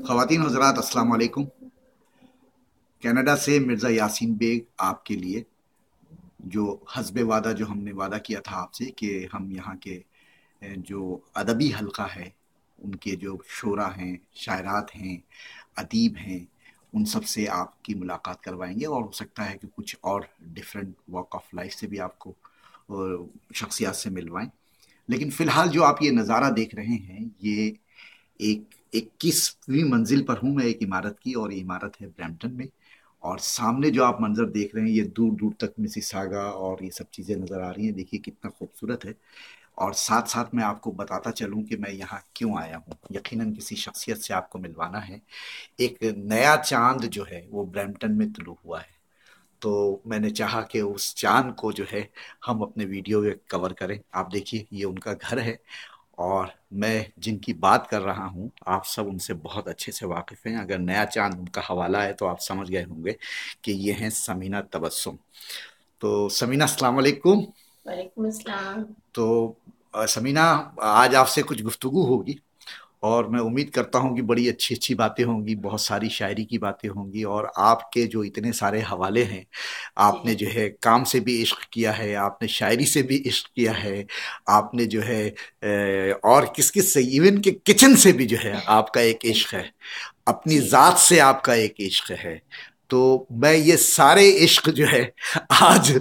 خواتین حضرات السلام علیکم. کینیڈا سے مرزا یاسین بیگ آپ کے لیے جو حسب وعدہ جو ہم نے وعدہ کیا تھا آپ سے کہ ہم یہاں کے جو ادبی حلقہ ہے ان کے جو شعراء ہیں، شاعرات ہیں، ادیب ہیں، ان سب سے آپ کی ملاقات کروائیں گے، اور ہو سکتا ہے کہ کچھ اور ڈفرینٹ واک آف لائف سے بھی آپ کو شخصیات سے ملوائیں. لیکن فی الحال جو آپ یہ نظارہ دیکھ رہے ہیں یہ ایک 21ویں منزل پر ہوں میں ایک عمارت کی، اور یہ عمارت ہے برمپٹن میں. اور سامنے جو آپ منظر دیکھ رہے ہیں یہ دور دور تک مسیساگا اور یہ سب چیزیں نظر آ رہی ہیں. دیکھیے کتنا خوبصورت ہے. اور ساتھ ساتھ میں آپ کو بتاتا چلوں کہ میں یہاں کیوں آیا ہوں. یقیناً کسی شخصیت سے آپ کو ملوانا ہے. ایک نیا چاند جو ہے وہ برمپٹن میں طلوع ہوا ہے، تو میں نے چاہا کہ اس چاند کو جو ہے ہم اپنے ویڈیو میں کور کریں. آپ دیکھیے یہ ان کا گھر ہے، اور میں جن کی بات کر رہا ہوں آپ سب ان سے بہت اچھے سے واقف ہیں. اگر نیا چاند ان کا حوالہ ہے تو آپ سمجھ گئے ہوں گے کہ یہ ہیں سمینہ تبسم. تو سمینہ السلام علیکم. وعلیکم السلام. تو سمینہ آج آپ سے کچھ گفتگو ہوگی، اور میں امید کرتا ہوں کہ بڑی اچھی اچھی باتیں ہوں گی، بہت ساری شاعری کی باتیں ہوں گی. اور آپ کے جو اتنے سارے حوالے ہیں، آپ نے جو ہے کام سے بھی عشق کیا ہے، آپ نے شاعری سے بھی عشق کیا ہے، آپ نے جو ہے اور کس سے، ایون کہ کچن سے بھی جو ہے آپ کا ایک عشق ہے، اپنی ذات سے آپ کا ایک عشق ہے. تو میں یہ سارے عشق جو ہے آج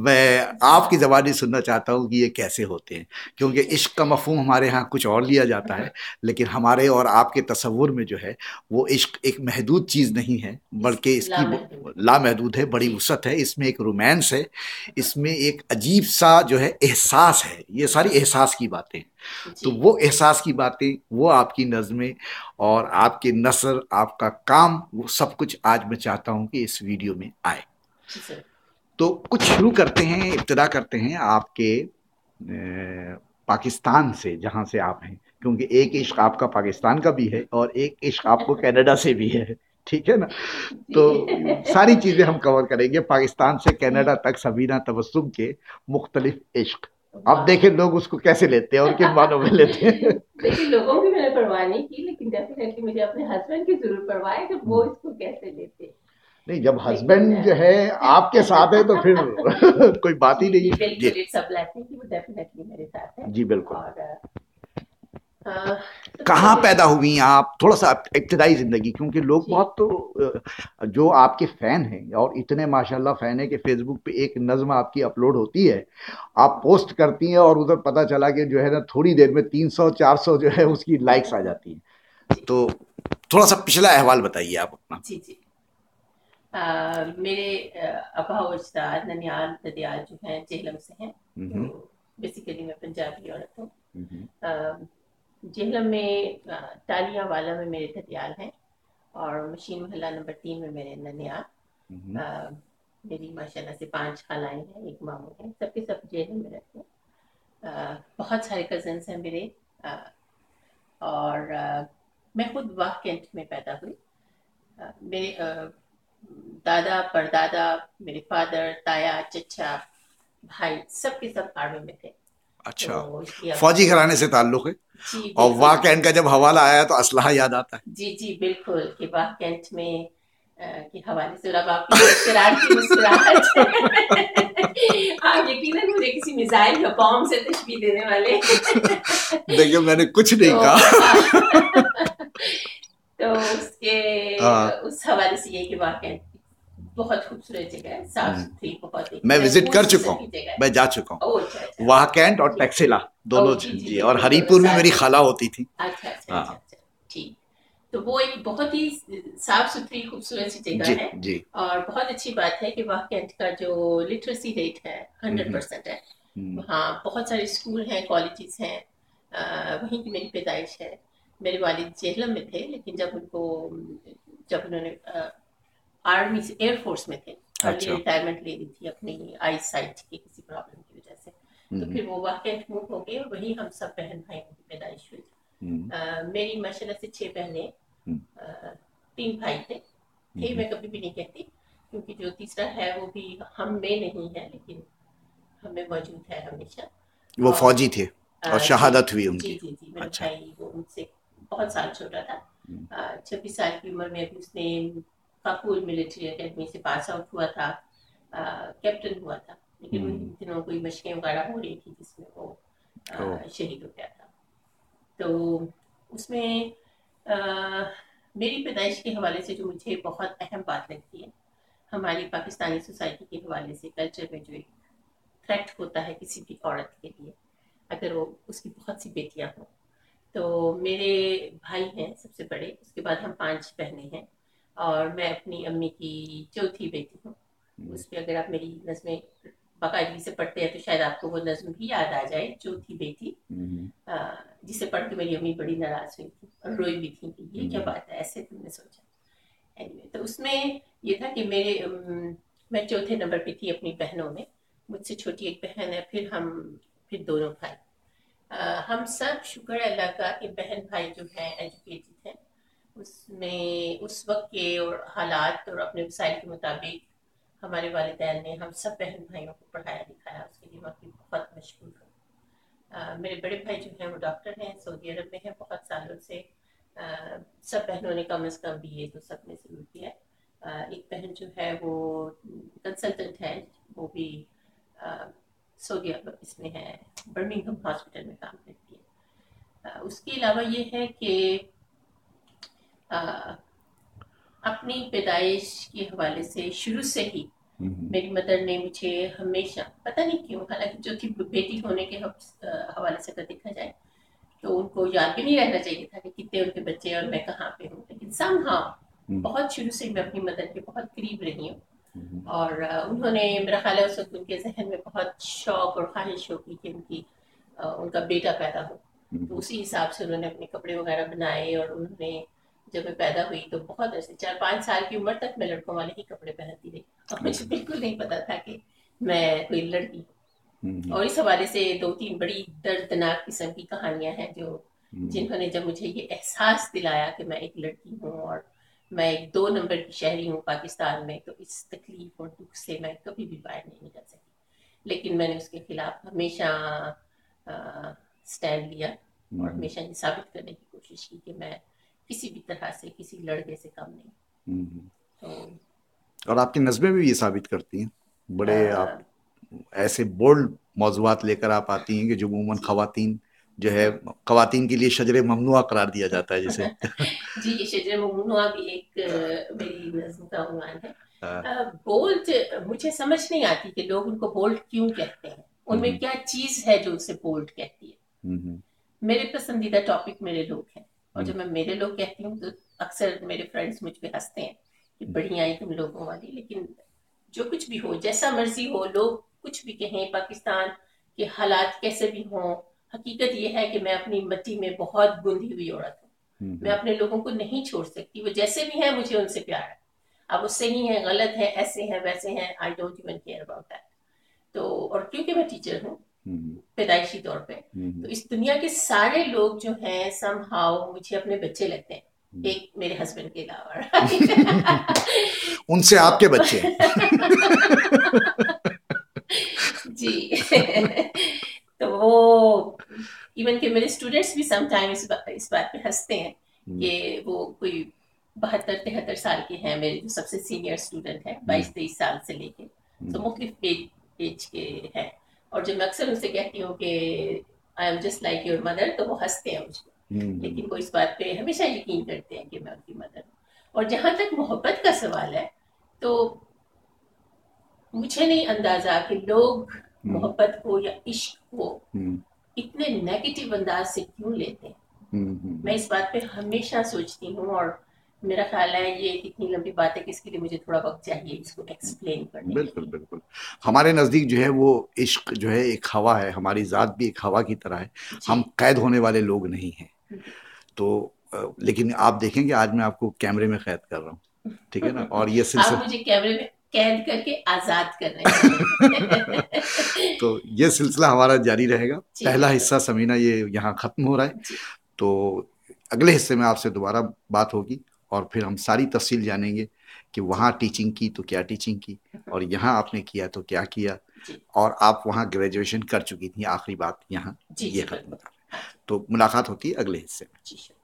میں آپ کی زبانی سننا چاہتا ہوں کہ یہ کیسے ہوتے ہیں. کیونکہ عشق کا مفہوم ہمارے ہاں کچھ اور لیا جاتا ہے، لیکن ہمارے اور آپ کے تصور میں جو ہے وہ عشق ایک محدود چیز نہیں ہے، بلکہ اس کی لامحدود ہے، بڑی وسعت ہے. اس میں ایک رومانس ہے، اس میں ایک عجیب سا جو ہے احساس ہے. یہ ساری احساس کی باتیں ہیں. تو وہ احساس کی باتیں، وہ آپ کی نظمیں اور آپ کے نثر، آپ کا کام، وہ سب کچھ آج میں چاہتا ہوں کہ اس ویڈیو میں آئے. تو کچھ شروع کرتے ہیں، ابتدا کرتے ہیں آپ کے پاکستان سے، جہاں سے آپ ہیں. کیونکہ ایک عشق آپ کا پاکستان کا بھی ہے اور ایک عشق آپ کو کینیڈا سے بھی ہے، ٹھیک ہے نا؟ تو ساری چیزیں ہم کور کریں گے، پاکستان سے کینیڈا تک سمینہ تبسم کے مختلف عشق. اب دیکھیں لوگ اس کو کیسے لیتے ہیں اور کن معنوں میں لیتے ہیں. لیکن لوگوں کی میں نے پرواہ نہیں کی، لیکن ڈیفینیٹلی مجھے اپنے ہسبینڈ کی ضرور پرواہ ہے کہ وہ اس کو کیسے لیتے. نہیں، جب ہسبینڈ جو ہے آپ کے ساتھ ہے تو پھر کوئی بات ہی نہیں ہے. بالکل اٹس اے بلیسنگ کہ وہ ڈیفینیٹلی میرے ساتھ ہے. جی بالکل. اور کہاں پیدا ہوئی آپ؟ تھوڑا سا ابتدائی زندگی، کیونکہ لوگ بہت تو جو آپ کے فین ہیں، اور اتنے ماشاءاللہ فین ہیں کہ فیس بک پہ ایک نظم آپ کی اپلوڈ ہوتی ہے، آپ پوسٹ کرتی ہیں اور ادھر پتہ چلا کہ جو ہے نا تھوڑی دیر میں 300 400 جو ہے اس کی لائکس آ جاتی ہیں. تو تھوڑا سا پچھلا احوال بتائیے آپ اپنا. جی میرے ابا و اجداد ننیال ددیال جو ہیں جہلم سے ہیں. بیسیکلی میں پنجابی عورت ہوں. جہلم میں ٹالیاں والا میں میرے ددیال ہیں، اور مشین محلہ نمبر 3 میں میرے ننیال. میری ماشاءاللہ سے 5 خالائیں ہیں، ایک ماموں ہیں، سب کے سب جہلم میں رہتے ہیں. بہت سارے کزنس ہیں میرے. اور میں خود واہ کینٹ میں پیدا ہوئی. میرے دادا پردادا، میرے فادر، تایا، چچا، بھائی، سب کے سب آرمی میں تھے. اچھا، فوجی گھرانے سے تعلق ہے. اور واہ کینٹ کا جب حوالہ آیا تو اسلحہ یاد آتا ہے. جی بالکل، کہ واہ کینٹ میں کے حوالے سے اب آپ کی شرارتی مسکراہٹ آپ یقیناً مجھے کسی میزائل یا بام سے تشبیہ دینے والے. دیکھیے میں نے کچھ نہیں کہا. تو اس حوالے سے یہ کہ واہ کینٹ بہت خوبصورت جگہ ہے، صاف ستھری بہت. میں وزٹ کر چکا ہوں، میں جا چکا ہوں واہ کینٹ اور ٹیکسلا دونوں. جی، اور ہری پور میں میری خالہ ہوتی تھی. اچھا ٹھیک. تو وہ ایک بہت ہی صاف ستھری خوبصورت سی جگہ ہے. اور بہت اچھی بات ہے کہ واہ کینٹ کا جو لٹریسی ریٹ ہے 100% ہے. وہاں بہت سارے اسکول ہیں، کالجز ہیں. وہیں کی میری پیدائش ہے. میرے والد جہلم میں تھے، لیکن جب انہوں نے آرمی سے، ایئر فورس میں تھے، ارلی ریٹائرمنٹ لے لی تھی اپنی آئی سائٹ کی کسی پرابلم کی وجہ سے، تو پھر وہ واہ کینٹ موو ہو گئے، اور وہیں ہم سب بہن بھائیوں کی پیدائش ہوئی. میری ماشاءاللہ سے 6 بہنیں، 3 بھائی تھے. میں کبھی بھی نہیں کہتی، کیونکہ جو تیسرا ہے وہ بھی ہم میں نہیں ہے، لیکن ہمیں موجود ہے ہمیشہ. وہ فوجی تھے اور شہادت ہوئی ان کی. جی میرا بھائی وہ ان سے بہت سال چھوٹا تھا. 26 साल की उम्र में अभी उसने काबुल मिलिट्री एकेडमी से पास आउट हुआ था, कैप्टन हुआ था, लेकिन उन दिनों कोई मशकें वगैरह हो रही थी जिसमें वो शहीद हो गया था। तो उसमें मेरी पैदाइश के हवाले से जो मुझे बहुत अहम बात लगती है, हमारी पाकिस्तानी सोसाइटी के हवाले से कल्चर में जो एक थ्रेट होता है किसी भी औरत के लिए, अगर वो उसकी बहुत सी बेटियां हों। तो मेरे भाई हैं सबसे बड़े, उसके बाद हम 5 बहनें हैं, और मैं अपनी अम्मी की चौथी बेटी हूँ। उस पर अगर आप मेरी नज़में बाकायदगी से पढ़ते हैं तो शायद आपको वो नज़्म भी याद आ जाए, चौथी बेटी, जिसे पढ़ के मेरी अम्मी बड़ी नाराज हुई थी और रोई भी थी कि ये क्या बात है, ऐसे तुमने सोचा। anyway, तो उसमें ये था कि मैं चौथे नंबर पे थी अपनी बहनों में, मुझसे छोटी एक बहन है, फिर दोनों भाई। हम सब शुक्र अल्लाह का कि बहन भाई जो हैं एजुकेटेड हैं, उसमें उस वक्त के और हालात और अपने वसाइल के मुताबिक हमारे वालिदैन ने हम सब बहन भाइयों को पढ़ाया लिखाया, उसके लिए मैं बहुत मशहूर हूँ। मेरे बड़े भाई जो हैं वो डॉक्टर हैं, सऊदी अरब में हैं बहुत सालों से। सब बहनों ने कम से कम BA तो सब ने जरूर किया है। एक बहन जो है वो कंसल्टेंट है, वो भी सऊदी अरब इसमें है, बर्मिंघम हॉस्पिटल में काम करती है। उसके अलावा ये है कि अपनी पैदाइश के हवाले से शुरू से ही मेरी मदर ने मुझे हमेशा, पता नहीं क्यों, हालांकि जो थी बेटी होने के हवाले से अगर देखा जाए तो उनको याद भी नहीं रहना चाहिए था कि कितने उनके बच्चे और मैं कहाँ पे हूँ, लेकिन समहाउ बहुत शुरू से मैं अपनी मदर के बहुत करीब रही हूँ। और उन्होंने, मेरा ख्याल है उस वक्त उनके जहन में बहुत शौक और ख्वाहिश होगी कि उनका बेटा पैदा हो, तो उसी हिसाब से उन्होंने अपने कपड़े वगैरह बनाए। और उन्होंने, जब मैं पैदा हुई तो बहुत ऐसे 4-5 साल की उम्र तक मैं लड़कों वाले ही कपड़े पहनती रही, और मुझे बिल्कुल नहीं पता था कि मैं कोई लड़की। और इस हवाले से 2-3 बड़ी दर्दनाक किस्म की कहानियां हैं जो जिन्होंने जब मुझे ये एहसास दिलाया कि मैं एक लड़की हूँ और मैं एक 2 नंबर की शहरी हूँ पाकिस्तान में, तो इस तकलीफ और दुख से मैं कभी भी बाहर नहीं निकल सकी। लेकिन मैंने उसके खिलाफ हमेशा स्टैंड लिया और हमेशा ये साबित करने की कोशिश की कि मैं किसी भी तरह से किसी लड़के से कम नहीं। तो और आपकी नज़में भी ये साबित करती हैं, बड़े आप ऐसे बोल्ड मौज़ूआत लेकर आप आती हैं कि जो अमूमन खवातीन जो है, खवातीन के लिए शजरे ममनुआ करार दिया जाता है जिसे जी, ये शजरे ममनुआ भी एक मेरी नज़्म का उन्वान है। बोल्ड मुझे समझ नहीं आती कि लोग उनको बोल्ड क्यों कहते हैं, उनमें क्या चीज है जो उसे बोल्ड कहती है। मेरे पसंदीदा टॉपिक मेरे लोग हैं, और जब मैं मेरे लोग कहती हूँ तो अक्सर मेरे फ्रेंड्स मुझ पे हंसते हैं कि बढ़िया आई तुम लोगों वाली। लेकिन जो कुछ भी हो, जैसा मर्जी हो, लोग कुछ भी कहें, पाकिस्तान के हालात कैसे भी हों, हकीकत यह है कि मैं अपनी मिट्टी में बहुत गुंधी हुई औरत हूँ। मैं अपने लोगों को नहीं छोड़ सकती, वो जैसे भी हैं मुझे उनसे प्यार है। अब वो सही है, गलत है, ऐसे हैं वैसे हैं, I don't even care about that. तो और क्योंकि मैं टीचर हूँ पैदाइशी तौर पे, तो इस दुनिया के सारे लोग जो हैं समहाउ मुझे अपने बच्चे लगते हैं, एक मेरे हस्बैंड के अलावा। उनसे आपके बच्चे जी। तो वो इवन के मेरे स्टूडेंट्स भी समटाइम इस बात पे हंसते हैं कि वो कोई 72-73 साल के हैं, मेरे जो सबसे सीनियर स्टूडेंट हैं, 22-23 साल से लेके, तो मुख्तलिफ एज के हैं। और जब मैं अक्सर उनसे कहती हूँ कि I am just like your mother, तो वो हंसते हैं मुझको, लेकिन वो इस बात पे हमेशा यकीन करते हैं कि मैं उनकी मदर हूँ। और जहां तक मोहब्बत का सवाल है, तो मुझे नहीं अंदाजा कि लोग मोहब्बत को या इश्क को इतने नेगेटिव अंदाज से क्यों लेते हैं। मैं इस बात पे हमेशा सोचती हूँ, और मेरा ख्याल है ये इतनी लंबी बात है कि इसके लिए मुझे थोड़ा वक्त चाहिए इसको एक्सप्लेन करने। बिल्कुल बिल्कुल, हमारे नज़दीक जो है वो इश्क जो है एक हवा है, हमारी ज़ात भी एक हवा की तरह है, हम कैद होने वाले लोग नहीं हैं। तो लेकिन आप देखेंगे आज मैं आपको कैमरे में कैद कर रहा हूँ, ठीक है ना, और ये सिलसिला आप मुझे कैमरे में कैद करके आजाद कर रहे हैं। तो ये सिलसिला हमारा जारी रहेगा। पहला हिस्सा समीना ये यहाँ खत्म हो रहा है, तो अगले हिस्से में आपसे दोबारा बात होगी और फिर हम सारी तफसील जानेंगे कि वहाँ टीचिंग की तो क्या टीचिंग की, और यहाँ आपने किया तो क्या किया, और आप वहाँ ग्रेजुएशन कर चुकी थी। आखिरी बात यहाँ ये खत्म होता है। तो मुलाकात होती है अगले हिस्से में।